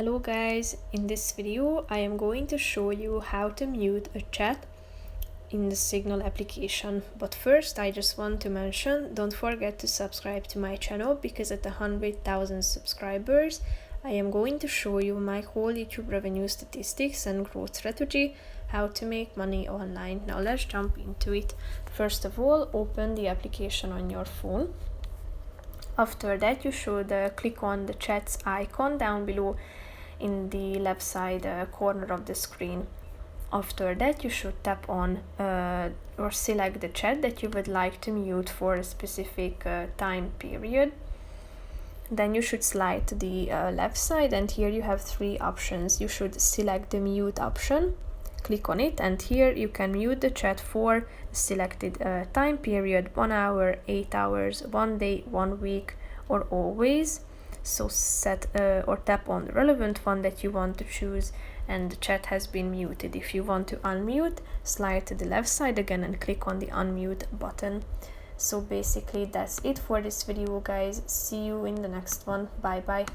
Hello guys, in this video I am going to show you how to mute a chat in the Signal application. But first I just want to mention, don't forget to subscribe to my channel because at 100,000 subscribers I am going to show you my whole YouTube revenue statistics and growth strategy, how to make money online. Now let's jump into it. First of all, open the application on your phone. After that you should click on the chats icon down below in the left side corner of the screen. After that you should tap on or select the chat that you would like to mute for a specific time period. Then you should slide to the left side, and here you have three options. You should select the mute option, click on it, and here you can mute the chat for selected time period: 1 hour, 8 hours, 1 day, 1 week, or always. So set or tap on the relevant one that you want to choose, and the chat has been muted. If you want to unmute, slide to the left side again and click on the unmute button. So basically that's it for this video guys. See you in the next one. Bye bye.